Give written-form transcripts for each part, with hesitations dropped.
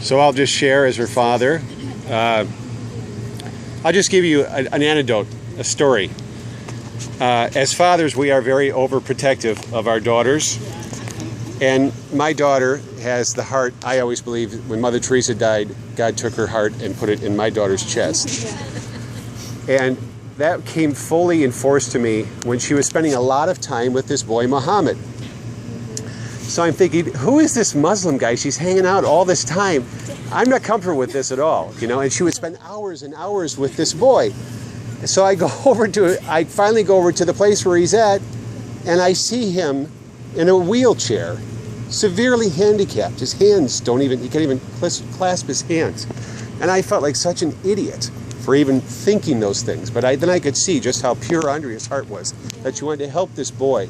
So I'll just share as her father. I'll just give you an anecdote, a story. As fathers, we are very overprotective of our daughters. And my daughter has the heart, I always believe, when Mother Teresa died, God took her heart and put it in my daughter's chest. And that came fully enforced to me when she was spending a lot of time with this boy, Muhammad. So I'm thinking, who is this Muslim guy? She's hanging out all this time. I'm not comfortable with this at all, and she would spend hours and hours with this boy. So I finally go over to the place where he's at, and I see him in a wheelchair, severely handicapped. His hands he can't even clasp his hands. And I felt like such an idiot for even thinking those things. But then I could see just how pure Andrea's heart was, that she wanted to help this boy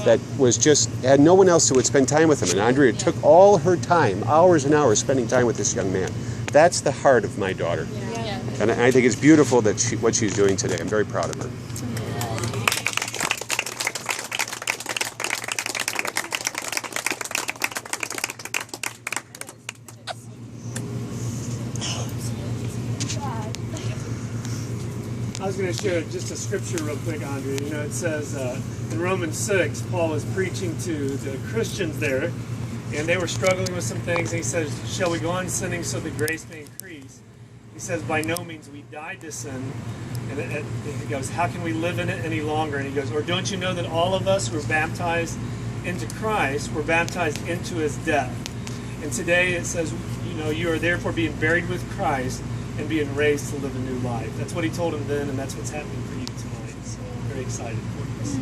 that had no one else who would spend time with him. And Andrea took all her time, hours and hours, spending time with this young man. That's the heart of my daughter. Yeah. And I think it's beautiful that what she's doing today. I'm very proud of her. I was going to share just a scripture real quick, Andrea. It says in Romans 6, Paul was preaching to the Christians there, and they were struggling with some things. And he says, shall we go on sinning so that grace may increase? He says, by no means, we died to sin. And he goes, how can we live in it any longer? And he goes, or don't you know that all of us who were baptized into Christ were baptized into his death? And today it says, you are therefore being buried with Christ and being raised to live a new life. That's what he told him then, and that's what's happening for you tonight. So I'm very excited for this.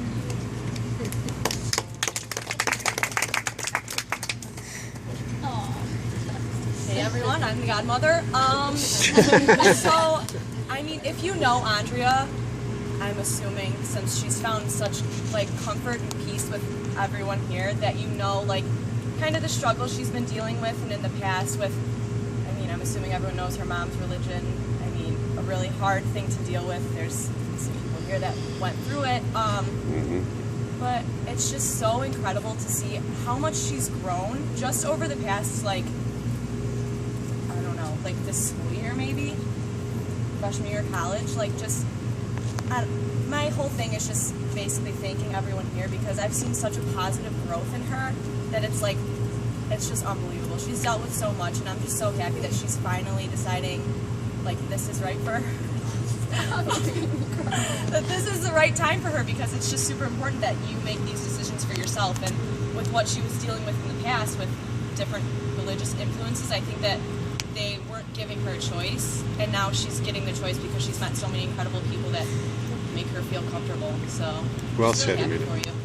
Hey everyone, I'm the godmother. So, if you know Andrea, I'm assuming since she's found such comfort and peace with everyone here, that kind of the struggle she's been dealing with, and in the past with, I'm assuming everyone knows her mom's religion. A really hard thing to deal with. There's some people here that went through it. But it's just so incredible to see how much she's grown just over the past, this school year maybe, freshman year of college. My whole thing is just basically thanking everyone here, because I've seen such a positive growth in her that it's just unbelievable. She's dealt with so much, and I'm just so happy that she's finally deciding, this is right for her. That this is the right time for her, because it's just super important that you make these decisions for yourself. And with what she was dealing with in the past, with different religious influences, I think that they weren't giving her a choice, and now she's getting the choice because she's met so many incredible people that make her feel comfortable. So, well said, happy Amita. for you.